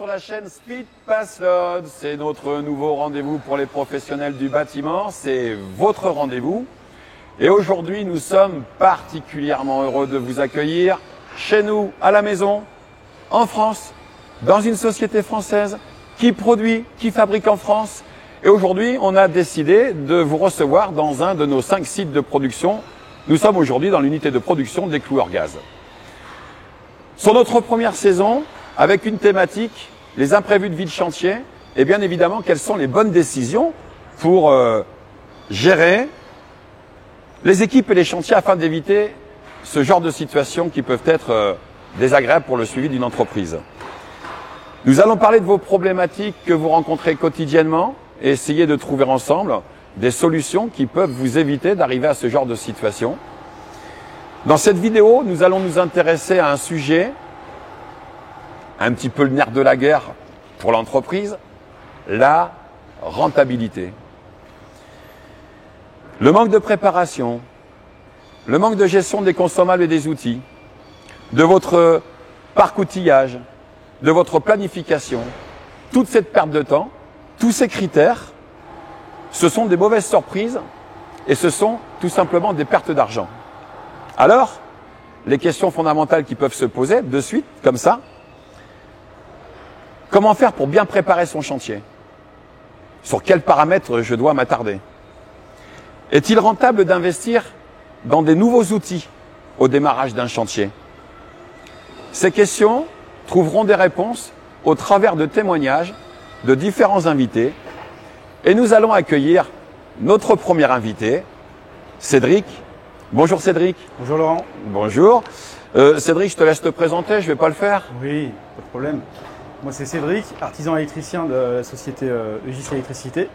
sur la chaîne Speed Pass Load. C'est notre nouveau rendez-vous pour les professionnels du bâtiment. C'est votre rendez-vous. Et aujourd'hui, nous sommes particulièrement heureux de vous accueillir chez nous, à la maison, en France, dans une société française qui produit, qui fabrique en France. Et aujourd'hui, on a décidé de vous recevoir dans un de nos 5 sites de production. Nous sommes aujourd'hui dans l'unité de production des cloueurs gaz. Sur notre première saison, avec une thématique, les imprévus de vie de chantier, et bien évidemment, quelles sont les bonnes décisions pour gérer les équipes et les chantiers afin d'éviter ce genre de situations qui peuvent être désagréables pour le suivi d'une entreprise. Nous allons parler de vos problématiques que vous rencontrez quotidiennement et essayer de trouver ensemble des solutions qui peuvent vous éviter d'arriver à ce genre de situation. Dans cette vidéo, nous allons nous intéresser à un sujet, un petit peu le nerf de la guerre pour l'entreprise, la rentabilité. Le manque de préparation, le manque de gestion des consommables et des outils, de votre parc outillage, de votre planification, toute cette perte de temps, tous ces critères, ce sont des mauvaises surprises et ce sont tout simplement des pertes d'argent. Alors, les questions fondamentales qui peuvent se poser de suite, comme ça, comment faire pour bien préparer son chantier? Sur quels paramètres je dois m'attarder? Est-il rentable d'investir dans des nouveaux outils au démarrage d'un chantier? Ces questions trouveront des réponses au travers de témoignages de différents invités. Et nous allons accueillir notre premier invité, Cédric. Bonjour Cédric. Bonjour Laurent. Bonjour. Cédric, je te laisse te présenter, je ne vais pas le faire. Oui, pas de problème. Moi c'est Cédric, artisan électricien de la société EGIS Électricité.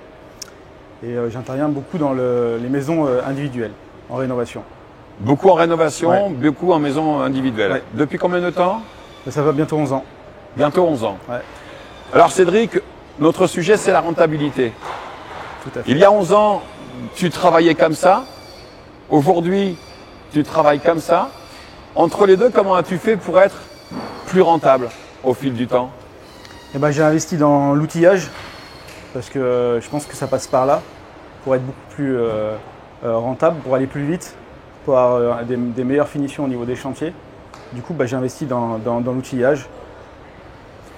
Et j'interviens beaucoup dans les maisons individuelles, en rénovation. Beaucoup en rénovation, ouais. Beaucoup en maison individuelle. Ouais. Depuis combien de temps? Ça va bientôt 11 ans. Bientôt 11 ans. Ouais. Alors Cédric, notre sujet c'est la rentabilité. Tout à fait. Il y a 11 ans, tu travaillais comme ça. Aujourd'hui, tu travailles comme ça. Entre les deux, comment as-tu fait pour être plus rentable au fil du temps? Eh ben, j'ai investi dans l'outillage parce que je pense que ça passe par là pour être beaucoup plus rentable, pour aller plus vite, pour avoir des meilleures finitions au niveau des chantiers. Du coup, j'ai investi dans l'outillage.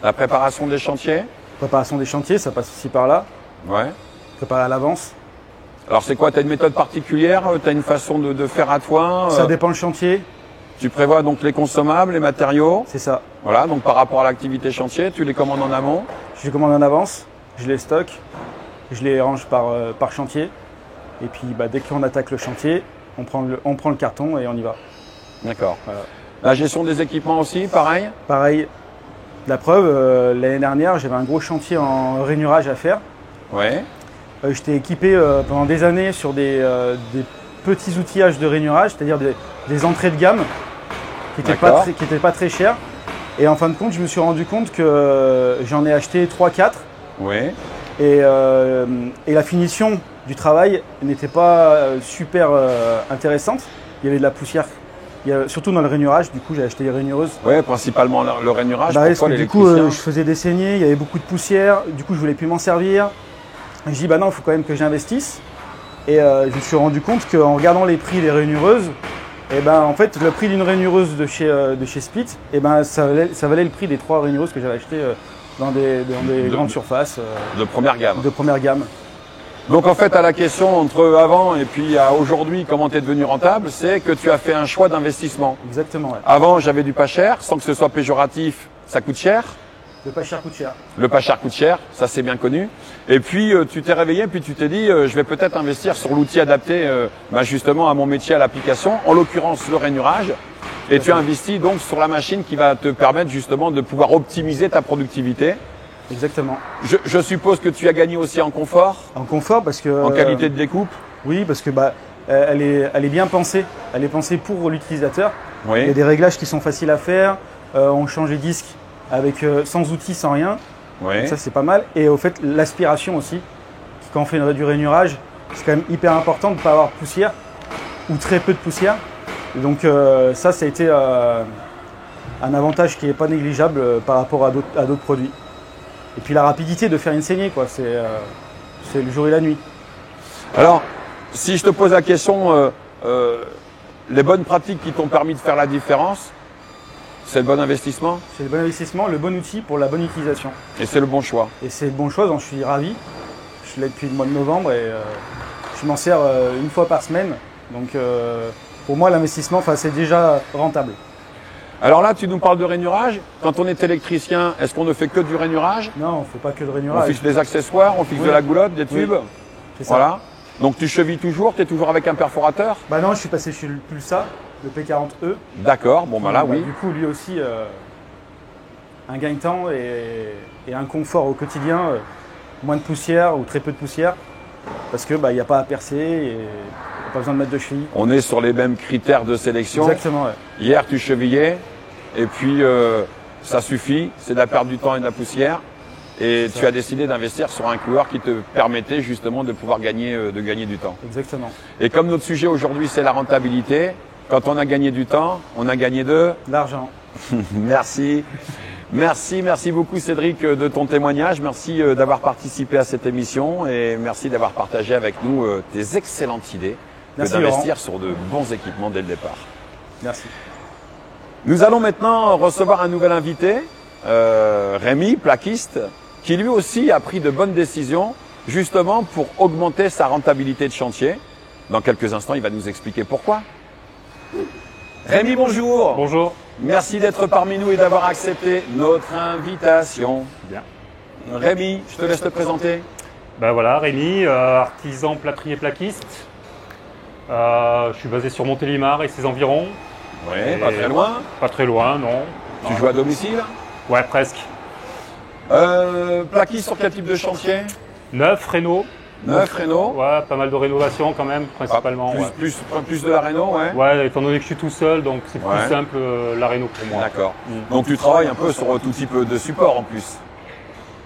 La préparation des chantiers? Préparation des chantiers, ça passe aussi par là. Ouais. Préparer à l'avance. Alors c'est quoi? Tu as une méthode particulière? Tu as une façon de faire à toi? Ça dépend le chantier. Tu prévois donc les consommables, les matériaux? C'est ça. Voilà, donc par rapport à l'activité chantier, tu les commandes en amont? Je les commande en avance, je les stocke, je les range par chantier. Et puis dès qu'on attaque le chantier, on prend le carton et on y va. D'accord. Voilà. La gestion des équipements aussi, pareil? Pareil. La preuve, l'année dernière, j'avais un gros chantier en rainurage à faire. Ouais. J'étais équipé pendant des années sur des petits outillages de rainurage, c'est-à-dire des entrées de gamme qui n'étaient pas très chères. Et en fin de compte, je me suis rendu compte que j'en ai acheté 3-4. Ouais. Et la finition du travail n'était pas super intéressante. Il y avait de la poussière. Surtout dans le rainurage, du coup j'ai acheté des rainureuses. Oui, principalement le rainurage. Parce que du coup je faisais des saignées, il y avait beaucoup de poussière, du coup je voulais plus m'en servir. Et je dis non, il faut quand même que j'investisse. Et je me suis rendu compte qu'en regardant les prix des rainureuses, en fait le prix d'une rainureuse de chez Split, ça valait le prix des 3 rainureuses que j'avais achetées dans des grandes surfaces. De première gamme. De première gamme. Donc en fait, à la question entre avant et puis à aujourd'hui, comment tu es devenu rentable, c'est que tu as fait un choix d'investissement. Exactement. Ouais. Avant, j'avais du pas cher, sans que ce soit péjoratif, ça coûte cher. Le pas cher coûte cher. Le pas cher coûte cher, ça c'est bien connu. Et puis tu t'es réveillé, puis tu t'es dit, je vais peut-être investir sur l'outil adapté justement à mon métier, à l'application, en l'occurrence le rainurage. Et tu as investi donc sur la machine qui va te permettre justement de pouvoir optimiser ta productivité. Exactement. Je suppose que tu as gagné aussi en confort. En confort parce que… En qualité de découpe. Oui, parce que elle est bien pensée. Elle est pensée pour l'utilisateur. Oui. Il y a des réglages qui sont faciles à faire. On change les disques sans outils, sans rien. Oui. Donc ça, c'est pas mal. Et au fait, l'aspiration aussi. Quand on fait du rainurage, c'est quand même hyper important de ne pas avoir de poussière ou très peu de poussière. Et donc ça a été un avantage qui n'est pas négligeable par rapport à d'autres produits. Et puis la rapidité de faire une saignée, quoi. C'est le jour et la nuit. Alors, si je te pose la question, les bonnes pratiques qui t'ont permis de faire la différence, c'est le bon investissement C'est le bon investissement, le bon outil pour la bonne utilisation. et c'est le bon choix. Et c'est le bon choix, donc je suis ravi. Je l'ai depuis le mois de novembre et je m'en sers une fois par semaine. Donc pour moi, l'investissement, c'est déjà rentable. Alors là, tu nous parles de rainurage. Quand on est électricien, est-ce qu'on ne fait que du rainurage? Non, on ne fait pas que de On rainurage. fixe des accessoires, on fixe Oui. de la goulotte, des tubes. C'est ça. Voilà. Donc tu chevilles toujours, tu es toujours avec un perforateur? Bah non, je suis passé chez le Pulsa, le P40E. D'accord, bon bah là oui. Du coup, lui aussi, un gain de temps et un confort au quotidien, moins de poussière ou très peu de poussière, parce que il n'y a pas à percer et il n'y a pas besoin de mettre de cheville. On est sur les mêmes critères de sélection. Exactement, ouais. Hier tu chevillais et puis ça suffit, c'est de la perte du temps et de la poussière. Et tu as décidé d'investir sur un coureur qui te permettait justement de pouvoir gagner du temps. Exactement. Et comme notre sujet aujourd'hui c'est la rentabilité, quand on a gagné du temps, on a gagné de L'argent. Merci. Merci beaucoup Cédric de ton témoignage. Merci d'avoir participé à cette émission et merci d'avoir partagé avec nous tes excellentes idées Merci, d'investir sur de bons équipements dès le départ. Merci. Nous allons maintenant recevoir un nouvel invité, Rémi, plaquiste, qui lui aussi a pris de bonnes décisions justement pour augmenter sa rentabilité de chantier. Dans quelques instants, il va nous expliquer pourquoi. Rémi, bonjour. Bonjour. Merci d'être parmi nous et d'avoir accepté notre invitation. Bien. Rémi, je te laisse te présenter. Ben voilà, Rémi, artisan plâtrier plaquiste. Je suis basé sur Montélimar et ses environs. Oui, pas très loin. Pas très loin, non. Tu joues à domicile. Ouais, presque. Plaquiste sur quel type de chantier? Neuf, réno. Neuf, réno. Ouais, pas mal de rénovation quand même, principalement. Ah, plus de la réno, ouais. Ouais, étant donné que je suis tout seul, donc c'est Ouais. plus simple la réno pour moi. D'accord. Donc tu travailles un peu sur tout type de support en plus.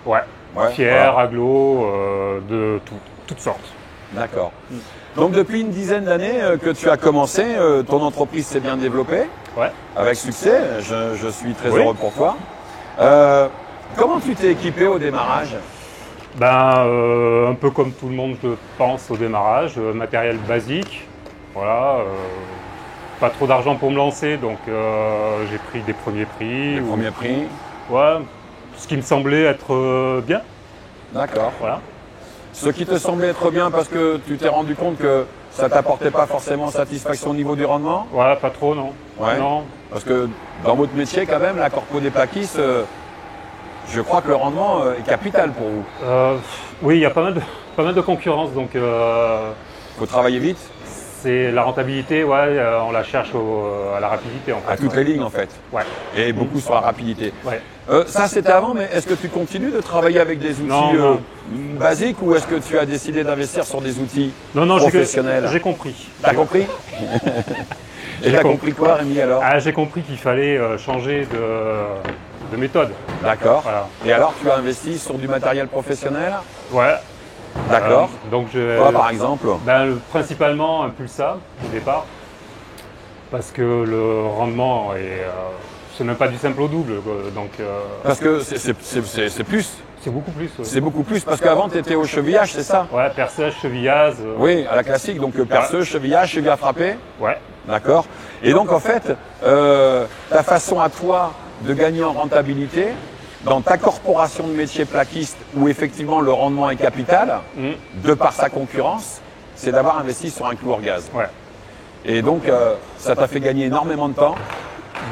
Ouais. Ouais, Pierre, voilà. aglo, de toutes sortes. D'accord. Donc depuis une dizaine d'années que tu as commencé, ton entreprise s'est bien développée, Ouais. avec succès. Je suis très Oui. heureux pour toi. Comment tu t'es équipé au démarrage? Un peu comme tout le monde, je pense, au démarrage, matériel basique, voilà, pas trop d'argent pour me lancer, donc j'ai pris des premiers prix. Les premiers prix. Ouais, ce qui me semblait être bien, D'accord. voilà. Ce qui te semblait être bien parce que tu t'es rendu compte que ça t'apportait pas forcément satisfaction au niveau du rendement? Ouais, pas trop, non. Ouais. Non. Parce que dans votre métier quand même, la corpo des plaquistes, je crois que le rendement est capital pour vous. Oui, il y a pas mal de concurrence, donc Il faut travailler vite c'est la rentabilité, ouais, on la cherche à la rapidité en fait. à toutes les lignes en fait. Ouais. Et beaucoup sur la rapidité. Ouais. Ça c'était avant, mais est-ce que tu continues de travailler avec des outils Non. basiques ou est-ce que tu as décidé d'investir sur des outils Non, professionnels? j'ai compris. T'as compris? Et t'as compris quoi, Rémi, alors? Ah, j'ai compris qu'il fallait changer de méthode. D'accord. Voilà. Et alors, tu as investi sur du matériel professionnel? Ouais. D'accord. Donc Quoi, par exemple? principalement un Pulsar au départ, parce que le rendement c'est même pas du simple au double, quoi. Donc Parce que c'est plus. c'est beaucoup plus. Ouais. C'est beaucoup plus parce qu'avant, tu étais au chevillage, c'est ça? Ouais, perçage, chevillage. Oui, à la classique, donc perceuse, chevillage, cheville à frapper. Ouais. D'accord. Et donc, en fait, ta façon à toi de gagner en rentabilité, dans ta corporation de métier plaquiste, où effectivement le rendement est capital, de par sa concurrence, c'est d'avoir investi sur un clou gaz. Ouais. Et donc, ça t'a fait gagner énormément de temps.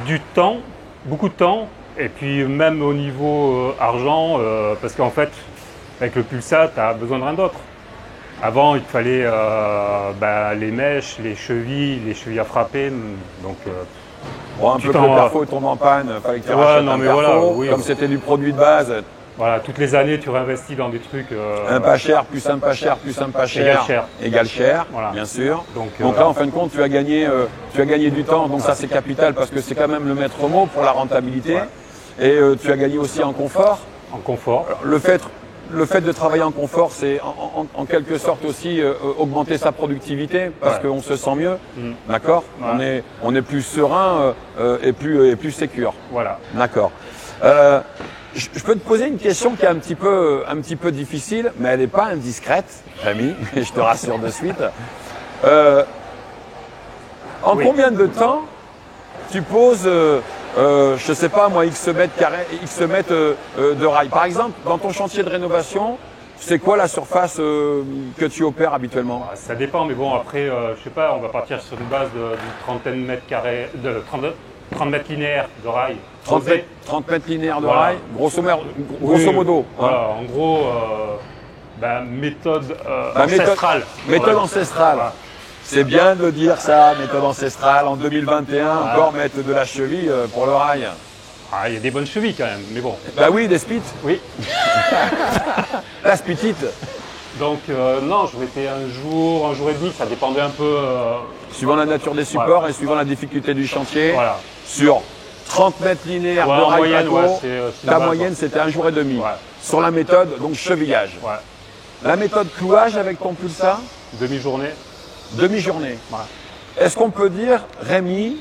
Du temps, beaucoup de temps, et puis même au niveau argent, parce qu'en fait, avec le Pulsar, tu as besoin de rien d'autre. Avant, il te fallait les mèches, les chevilles à frapper, donc Bon, un peu que le perfo tombe en panne, fallait que tu Ouais, rachètes non, un mais perfo. voilà, oui. Comme c'était du produit de base, voilà, toutes les années, tu réinvestis dans des trucs. un pas cher, plus un pas cher, plus un pas cher, égale cher, Voilà. bien sûr. Donc, Là, en fin de compte, tu as gagné du temps, donc ça c'est capital parce que c'est quand même le maître mot pour la rentabilité. Ouais. Et tu as gagné aussi en confort. en confort. Alors, le fait de travailler en confort, c'est en quelque sorte aussi augmenter sa productivité parce Ouais. qu'on se sent mieux, d'accord? Ouais. On est plus serein et plus sécure. Voilà. D'accord. Je peux te poser une question qui est un petit peu difficile, mais elle n'est pas indiscrète, Rémi, et je te rassure de suite. En combien de temps tu poses, je sais pas moi, X mètres carrés, X mètres de rail? Par exemple, dans ton chantier de rénovation, c'est quoi la surface que tu opères habituellement? Ça dépend, mais bon, après, je sais pas, on va partir sur une base d'une trentaine de mètres carrés, de 30 mètres linéaires de rail. 30 mètres linéaires de Voilà. rail, grosso modo. Hein. Voilà, en gros, méthode ancestrale. Méthode ancestrale. Voilà. C'est bien de dire ça, méthode ancestrale. En 2021, encore mettre de la cheville pour le rail. Ah, il y a des bonnes chevilles quand même, mais bon. Bah oui, des spits. Oui. La spitite. Donc, non, je mettais un jour et demi, ça dépendait un peu. Suivant la nature des supports Voilà. et suivant la difficulté du chantier. Voilà. Sur 30 mètres linéaires Ouais, de en rail moyenne, plateau, ouais, c'est ta la base, moyenne ouais. c'était un jour et demi. Ouais. Sur la méthode, donc chevillage. Ouais. La méthode clouage avec ton pulsar, Demi-journée. demi-journée. Ouais. Est-ce qu'on peut dire, Rémi,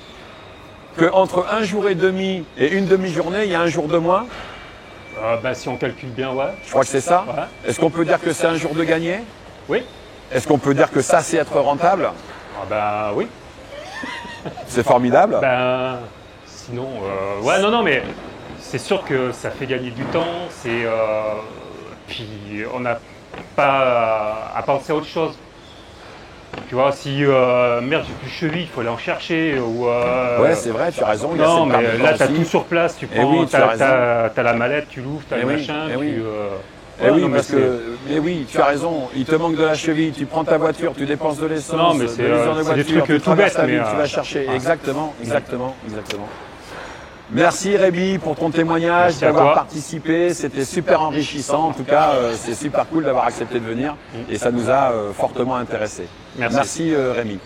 qu'entre un jour et demi et une demi-journée, il y a un jour de moins? Si on calcule bien, ouais. Je crois que c'est ça. Ouais. Est-ce qu'on peut dire que c'est un jour de gagné? Oui. Est-ce qu'on peut dire que ça, c'est être rentable? Oui. C'est formidable. Sinon, ouais, non, mais c'est sûr que ça fait gagner du temps. Puis on n'a pas à penser à autre chose. Tu vois, si merde, j'ai plus de cheville, il faut aller en chercher. Ouais, c'est vrai, tu as raison. il y a Non, cette mais perte de là, temps tu as aussi. tout sur place. Tu Eh prends, oui, tu as raison. t'as la mallette, tu l'ouvres, tu as Eh le oui, machin. eh oui. Ouais, oui, non, mais parce c'est- que, mais oui, tu as raison. Il te manque de la cheville. Tu prends ta voiture, tu dépenses de l'essence, Non, mais de c'est, l'usure de c'est des voiture, trucs tu tout traverses bêtes, ta ville, mais, tu vas chercher. ouais. Exactement. Merci Rémi pour ton témoignage, Merci à d'avoir toi. participé. C'était super enrichissant. En tout cas, c'est super cool d'avoir accepté de venir et ça nous a fortement intéressés. Merci. Rémi.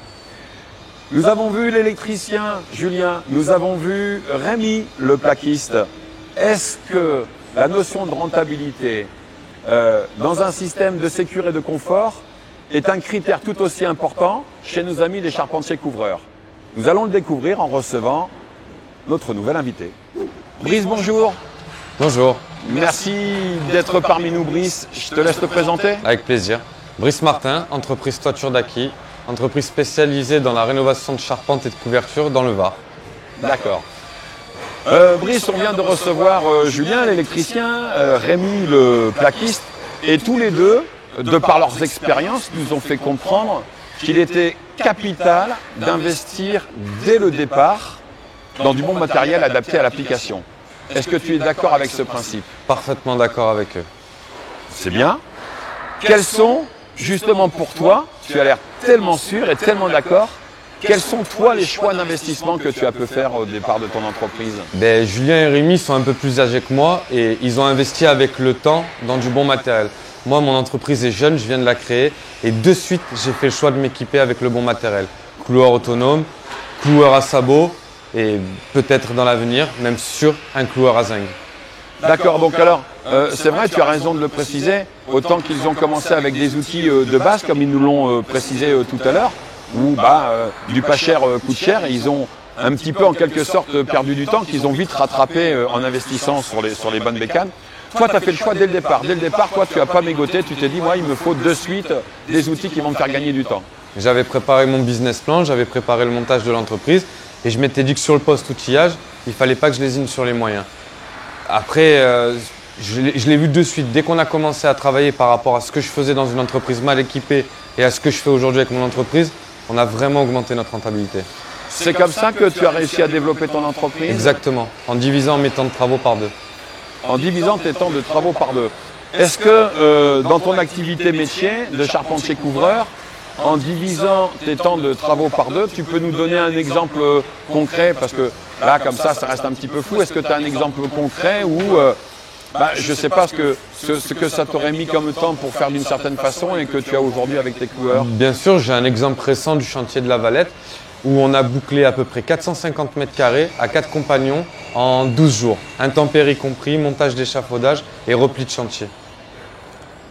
Nous avons vu l'électricien Julien, nous avons vu Rémi le plaquiste. Est-ce que la notion de rentabilité dans un système de sécurité et de confort est un critère tout aussi important chez nos amis les charpentiers couvreurs? Nous allons le découvrir en recevant notre nouvel invité. Brice, bonjour. Bonjour, Merci d'être parmi nous, Brice. Je te laisse te présenter. avec plaisir. Brice Martin, entreprise Toiture d'Aki, entreprise spécialisée dans la rénovation de charpente et de couverture dans le Var. D'accord. Brice, on vient de recevoir Julien, l'électricien, Rémi, le plaquiste, et tous les deux, de par leurs expériences, nous ont fait comprendre qu'il était capital d'investir dès le départ dans du bon matériel adapté à l'application. Est-ce que tu es d'accord avec ce principe? Parfaitement d'accord avec eux. C'est bien. Quels sont, justement pour toi, tu as l'air tellement sûr et tellement d'accord, quels sont toi les choix d'investissement que tu as pu faire au départ de ton entreprise? Julien et Rémi sont un peu plus âgés que moi et ils ont investi avec le temps dans du bon matériel. Moi, mon entreprise est jeune, je viens de la créer et de suite, j'ai fait le choix de m'équiper avec le bon matériel. Cloueur autonome, cloueur à sabot et peut-être dans l'avenir, même sur un cloueur à zinc. D'accord, donc alors, c'est vrai, tu as raison de le préciser, autant qu'ils ont commencé avec des outils de base, comme ils nous l'ont précisé tout à l'heure, où du pas cher coûte cher, et ils ont un petit peu en quelque sorte perdu du temps, qu'ils ont vite rattrapé en investissant sur les bonnes bécanes. Toi, tu as fait le choix dès le départ. Dès le départ, toi, tu n'as pas mégoté, tu t'es dit, moi, il me faut de suite des outils qui vont me faire gagner du temps. J'avais préparé mon business plan, j'avais préparé le montage de l'entreprise et je m'étais dit que sur le poste outillage, il ne fallait pas que je lésine sur les moyens. Après, je l'ai vu de suite. Dès qu'on a commencé à travailler par rapport à ce que je faisais dans une entreprise mal équipée et à ce que je fais aujourd'hui avec mon entreprise, on a vraiment augmenté notre rentabilité. C'est comme ça que tu as réussi à développer ton entreprise? Exactement, en divisant mes temps de travaux par deux. En divisant tes temps de travaux par deux. Est-ce que dans ton activité métier de charpentier couvreur, en divisant tes temps de travaux par deux, tu peux nous donner un exemple concret? Parce que là, comme ça reste un petit peu flou. Est-ce que tu as un exemple concret où, je ne sais pas ce que ça t'aurait mis comme temps pour faire d'une certaine façon et que tu as aujourd'hui avec tes cloueurs? Bien sûr, j'ai un exemple récent du chantier de la Valette où on a bouclé à peu près 450 mètres carrés à 4 compagnons en 12 jours. Intempéries compris, montage d'échafaudage et repli de chantier.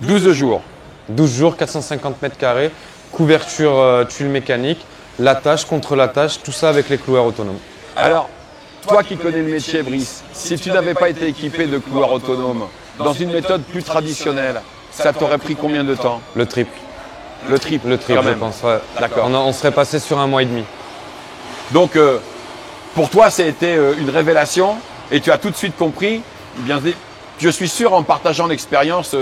12 jours. 12 jours, 450 mètres carrés, couverture tuile mécanique, l'attache contre l'attache, tout ça avec les cloueurs autonomes. Alors, toi qui connais le métier, Brice, si tu n'avais pas été équipé de cloueurs autonomes, dans une méthode plus traditionnelle, ça t'aurait pris combien de temps? Le triple. Le triple, Le triple, quand je même. pense. Ouais. D'accord. On serait passé sur 1 mois et demi. Donc, pour toi, ça a été une révélation et tu as tout de suite compris, bien, je suis sûr, en partageant l'expérience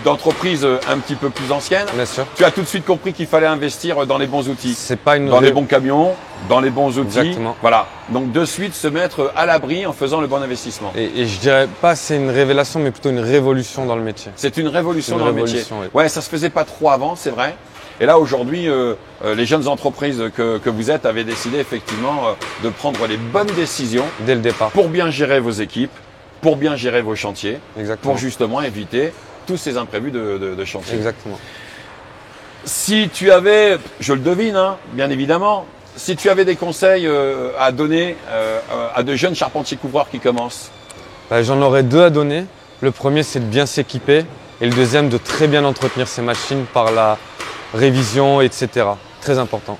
d'entreprise un petit peu plus ancienne, Bien sûr. tu as tout de suite compris qu'il fallait investir dans les bons outils, C'est pas une dans les bons camions, dans les bons outils. Exactement. Voilà. Donc, de suite, se mettre à l'abri en faisant le bon investissement. Et je dirais pas c'est une révélation, mais plutôt une révolution dans le métier. C'est une révolution Une dans le métier. révolution, oui. Ouais, ça se faisait pas trop avant, c'est vrai. Et là, aujourd'hui, les jeunes entreprises que vous êtes avaient décidé effectivement de prendre les bonnes décisions Dès le départ. pour bien gérer vos équipes, pour bien gérer vos chantiers, Exactement. pour justement éviter tous ces imprévus de chantier. Exactement. Si tu avais, je le devine, hein, bien évidemment, si tu avais des conseils à donner à de jeunes charpentiers couvreurs qui commencent, Bah, j'en aurais 2 à donner. Le premier, c'est de bien s'équiper. Et le deuxième, de très bien entretenir ses machines par la révision, etc. Très important.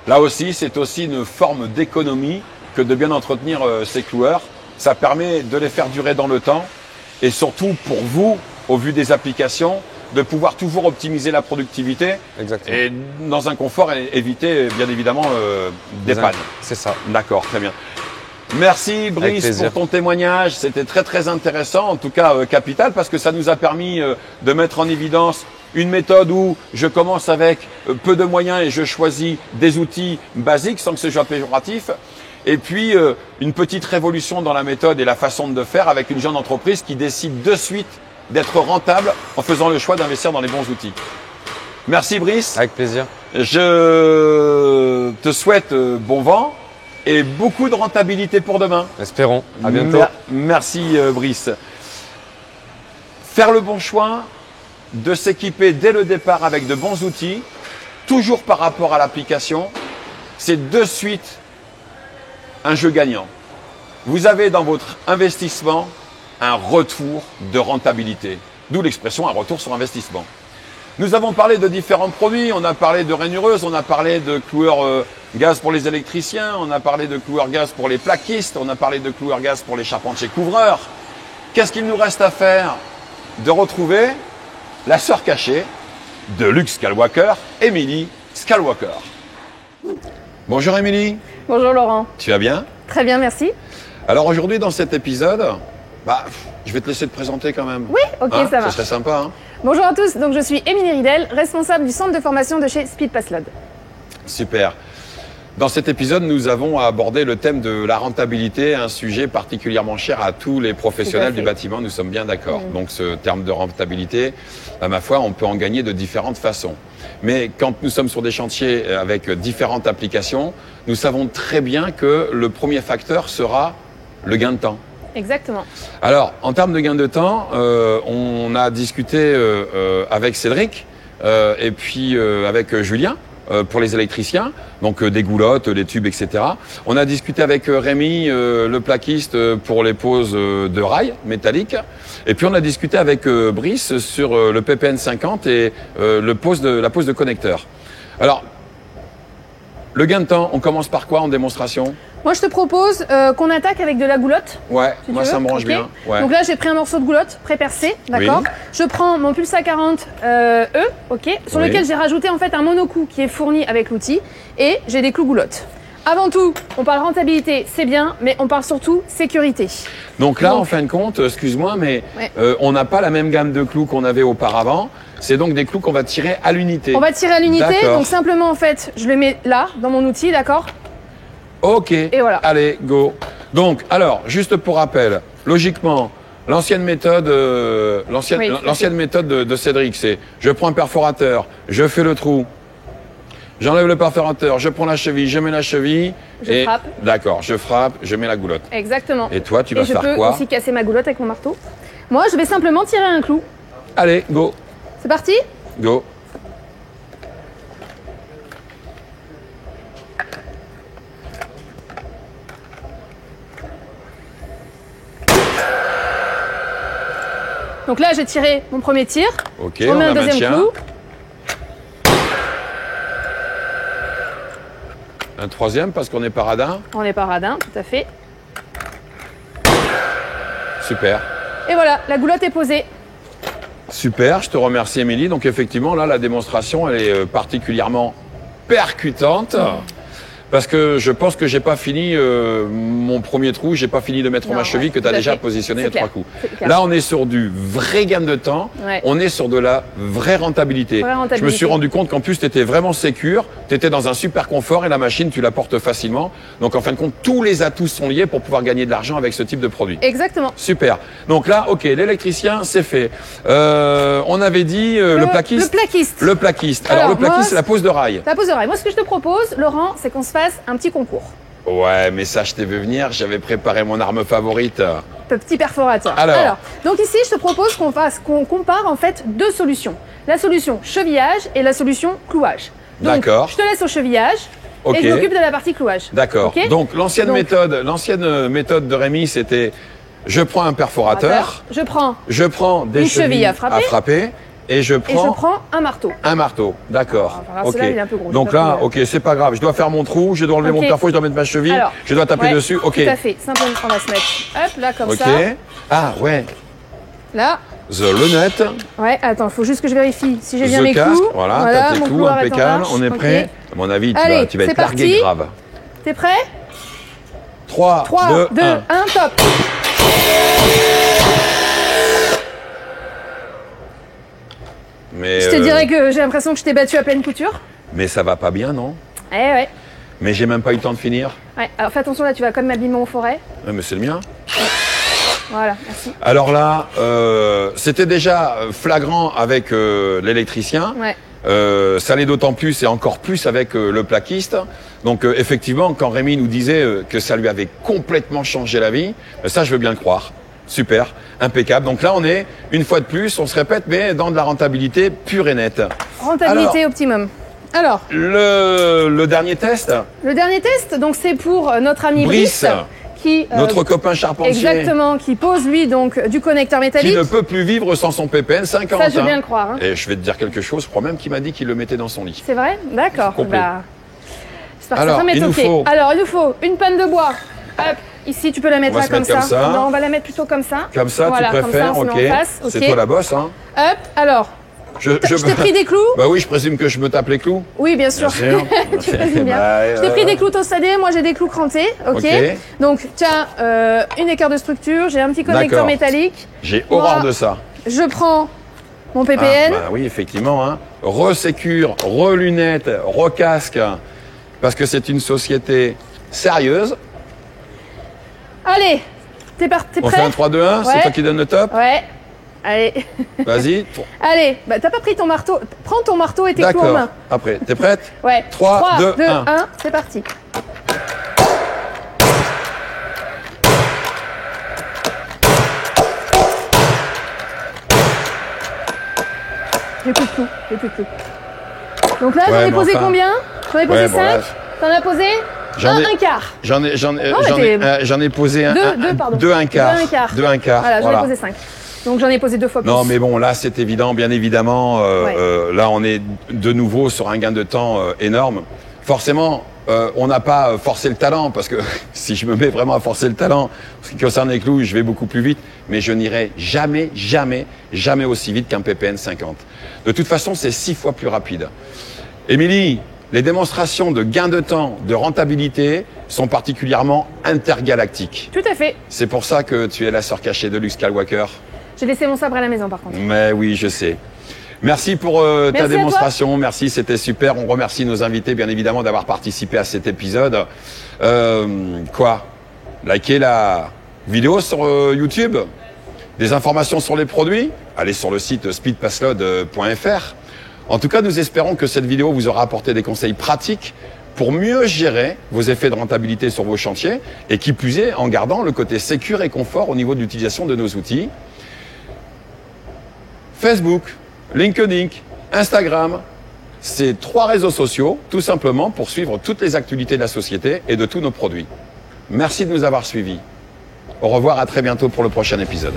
là aussi, c'est aussi une forme d'économie que de bien entretenir ces cloueurs. Ça permet de les faire durer dans le temps et surtout pour vous, au vu des applications, de pouvoir toujours optimiser la productivité Exactement. et dans un confort et éviter bien évidemment des pannes. C'est ça. D'accord, très bien. Merci Brice plaisir. pour ton témoignage, c'était très très intéressant, en tout cas capital, parce que ça nous a permis de mettre en évidence une méthode où je commence avec peu de moyens et je choisis des outils basiques sans que ce soit péjoratif. Et puis une petite révolution dans la méthode et la façon de faire avec une jeune entreprise qui décide de suite d'être rentable en faisant le choix d'investir dans les bons outils. Merci Brice. Avec plaisir. Je te souhaite bon vent et beaucoup de rentabilité pour demain. Espérons. À bientôt. Merci Brice. Faire le bon choix, de s'équiper dès le départ avec de bons outils, toujours par rapport à l'application, c'est de suite un jeu gagnant. Vous avez dans votre investissement un retour de rentabilité. D'où l'expression un retour sur investissement. Nous avons parlé de différents produits, on a parlé de rainureuses, on a parlé de cloueurs gaz pour les électriciens, on a parlé de cloueurs gaz pour les plaquistes, on a parlé de cloueurs gaz pour les charpentiers couvreurs. Qu'est-ce qu'il nous reste à faire? De retrouver la sœur cachée de Luke Skywalker, Émilie Skywalker. Bonjour Émilie, Bonjour Laurent. tu vas bien? Très bien, merci. Alors aujourd'hui dans cet épisode, je vais te laisser te présenter quand même. Oui, ok, Hein, ça va. serait sympa. Hein. Bonjour à tous, donc je suis Émilie Ridel, responsable du centre de formation de chez Speed Passlod. Super. Dans cet épisode, nous avons abordé le thème de la rentabilité, un sujet particulièrement cher à tous les professionnels du bâtiment, nous sommes bien d'accord. Donc ce terme de rentabilité, à ma foi, on peut en gagner de différentes façons. Mais quand nous sommes sur des chantiers avec différentes applications, nous savons très bien que le premier facteur sera le gain de temps. Exactement. Alors, en termes de gain de temps, on a discuté avec Cédric et puis avec Julien pour les électriciens, donc des goulottes, des tubes, etc. On a discuté avec Rémi, le plaquiste, pour les poses de rails métalliques. Et puis on a discuté avec Brice sur le PPN 50 et la pose de connecteurs. Alors, le gain de temps, on commence par quoi en démonstration? Moi, je te propose qu'on attaque avec de la goulotte. Ouais, si moi tu ça veux. me branche Ok. bien. Ouais. Donc là, j'ai pris un morceau de goulotte pré-percé, d'accord. Oui. Je prends mon Pulsa 40 ok, sur Oui. lequel j'ai rajouté en fait un monocoup qui est fourni avec l'outil, et j'ai des clous goulottes. Avant tout, on parle rentabilité, c'est bien, mais on parle surtout sécurité. Donc là, Donc- en fin de compte, excuse-moi, mais Ouais. on n'a pas la même gamme de clous qu'on avait auparavant. C'est donc des clous qu'on va tirer à l'unité. On va tirer à l'unité, D'accord. donc simplement en fait, je le mets là, dans mon outil, d'accord. Ok. Et voilà. Allez, go. Donc, alors, juste pour rappel, logiquement, l'ancienne méthode, Oui, l'ancienne méthode de Cédric, c'est je prends un perforateur, je fais le trou, j'enlève le perforateur, je prends la cheville, je mets la cheville. Je frappe. D'accord, je frappe, je mets la goulotte. Exactement. Et toi, tu vas Et je faire peux quoi? aussi casser ma goulotte avec mon marteau. Moi, je vais simplement tirer un clou. Allez, go, C'est parti? go. Donc là, j'ai tiré mon premier tir. Ok, Je on remets a un deuxième maintien. clou. Un troisième parce qu'on est paradin. On est paradin, tout à fait. Super. Et voilà, la goulotte est posée. Super, je te remercie Émilie. Donc effectivement, là, la démonstration, elle est particulièrement percutante. Parce que je pense que j'ai pas fini mon premier trou, j'ai pas fini de mettre Non, ma cheville que tu as tout à déjà fait. positionné C'est à 3 clair, coups. c'est clair. Là, on est sur du vrai gain de temps, Ouais. on est sur de la vraie rentabilité. Vraie rentabilité. Je me suis rendu compte qu'en plus, tu étais vraiment sécure, tu étais dans un super confort et la machine, tu la portes facilement. Donc en fin de compte, tous les atouts sont liés pour pouvoir gagner de l'argent avec ce type de produit. Exactement. Super. Donc là, ok, l'électricien, c'est fait. On avait dit le plaquiste. Le plaquiste. Le plaquiste. Alors, Alors, le plaquiste, moi, c'est la pose d'oreille. La pose d'oreille. Moi, ce que je te propose, Laurent, c'est qu'on se fasse un petit concours. Ouais, mais ça, je t'ai vu venir, j'avais préparé mon arme favorite. Petit perforateur. Alors. Donc ici, je te propose qu'on compare en fait deux solutions. La solution chevillage et la solution clouage. Donc, D'accord. je te laisse au chevillage Ok. et je m'occupe de la partie clouage. D'accord. Ok. Donc, l'ancienne méthode de Rémi, c'était je prends un perforateur, Je prends je prends des Une cheville chevilles à frapper. et je et je prends prends un marteau. un marteau. D'accord. Alors, Ok. celui-là, il est un peu gros, Donc je sais pas là, plus, ok, c'est pas grave. Je dois faire mon trou, je dois enlever mon Ok. perfo, je dois mettre ma cheville, Alors, je dois taper ouais, dessus. Ok. Tout à fait. Simplement, on va se mettre hop, là, comme Ok. ça. Ah ouais. Là. The lunette, Ouais, attends, il faut juste que je vérifie si j'ai bien the mes casque, clous. voilà, t'as tes mon clous couloir est en impeccable, marche. on est Ok. prêt. À mon avis, Allez, tu vas c'est être largué parti. grave. T'es prêt 3, 3, 2, 1, top. Mais, Je te dirais que j'ai l'impression que je t'ai battu à pleine couture. mais ça va pas bien, non? Eh ouais. Mais j'ai même pas eu le temps de finir. Ouais, alors fais attention là, tu vas comme m'abîmer en forêt. Ouais, mais c'est le mien. Voilà, merci. Alors là, c'était déjà flagrant avec l'électricien. Ouais. Ça l'est d'autant plus et encore plus avec le plaquiste. Donc effectivement, quand Rémi nous disait que ça lui avait complètement changé la vie, ça je veux bien le croire. Super, impeccable. Donc là on est, une fois de plus, on se répète, mais dans de la rentabilité pure et nette. Rentabilité optimum. Alors, Le dernier test, le dernier test, donc c'est pour notre ami Brice, Brice, qui notre copain charpentier, exactement, qui pose lui donc du connecteur qui métallique. ne peut plus vivre sans son PPN 50. Ça, je veux bien hein. le croire. hein. Et je vais te dire quelque chose, je crois même qu'il m'a dit qu'il le mettait dans son lit. C'est vrai D'accord. Complet. J'espère que Alors, ça va il nous m'étoffer. faut- Alors, il nous faut une panne de bois. Hop, ici, tu peux la mettre On va là se mettre comme ça. Non, on va la mettre plutôt comme ça. Comme ça, Voilà, tu comme préfères, ça, on se ok. met en face, C'est ok. toi la bosse, hein. Hop, alors, je t'ai pris des clous. Bah oui, je présume que je me tape les clous. Oui, bien sûr. Bien sûr. Tu présumes bien. Bah, Je t'ai pris des clous tossadés, moi j'ai des clous crantés, ok. Ok. Donc, tiens, une écart de structure, j'ai un petit connecteur D'accord. métallique. J'ai horreur Moi, de ça. Je prends mon Ah, PPN. bah oui, effectivement. Hein. Re-sécure, re-lunettes, re-casque. Parce que c'est une société sérieuse. Allez, t'es On fait prêt un 3-2-1, c'est Ouais. toi qui donne le top. Ouais. Allez, Vas-y. allez. Bah, t'as pas pris ton marteau. Prends ton marteau et tes clous en D'accord. main. Après, t'es prête? Ouais. 3, 2, 1. 1, c'est parti. J'ai plus de clous, j'ai plus de clous. Donc là, j'en Ouais, ai mais posé enfin. combien J'en ai posé Ouais, bon, 5. là, T'en as posé J'en ai- un quart. J'en ai mais j'en ai posé un, Deux un quart. Deux un quart. Deux un quart. Voilà, j'en voilà. ai posé 5. Donc j'en ai posé 2 fois plus. Non, mais bon, là, c'est évident, bien évidemment. Là, on est de nouveau sur un gain de temps énorme. Forcément, on n'a pas forcé le talent, parce que si je me mets vraiment à forcer le talent, en ce qui concerne les clous, je vais beaucoup plus vite, mais je n'irai jamais, jamais, jamais aussi vite qu'un PPN 50. De toute façon, c'est 6 fois plus rapide. Émilie, les démonstrations de gain de temps, de rentabilité sont particulièrement intergalactiques. Tout à fait. C'est pour ça que tu es la sœur cachée de Luke Skywalker. J'ai laissé mon sabre à la maison par contre. Mais oui, je sais. Merci pour Merci ta à démonstration. Merci, c'était super. On remercie nos invités, bien évidemment, d'avoir participé à cet épisode. Likez la vidéo sur YouTube. Des informations sur les produits, allez sur le site speedpassload.fr. En tout cas, nous espérons que cette vidéo vous aura apporté des conseils pratiques pour mieux gérer vos effets de rentabilité sur vos chantiers et qui plus est en gardant le côté sécure et confort au niveau de l'utilisation de nos outils. Facebook, LinkedIn, Instagram, c'est 3 réseaux sociaux, tout simplement pour suivre toutes les actualités de la société et de tous nos produits. Merci de nous avoir suivis. Au revoir, à très bientôt pour le prochain épisode.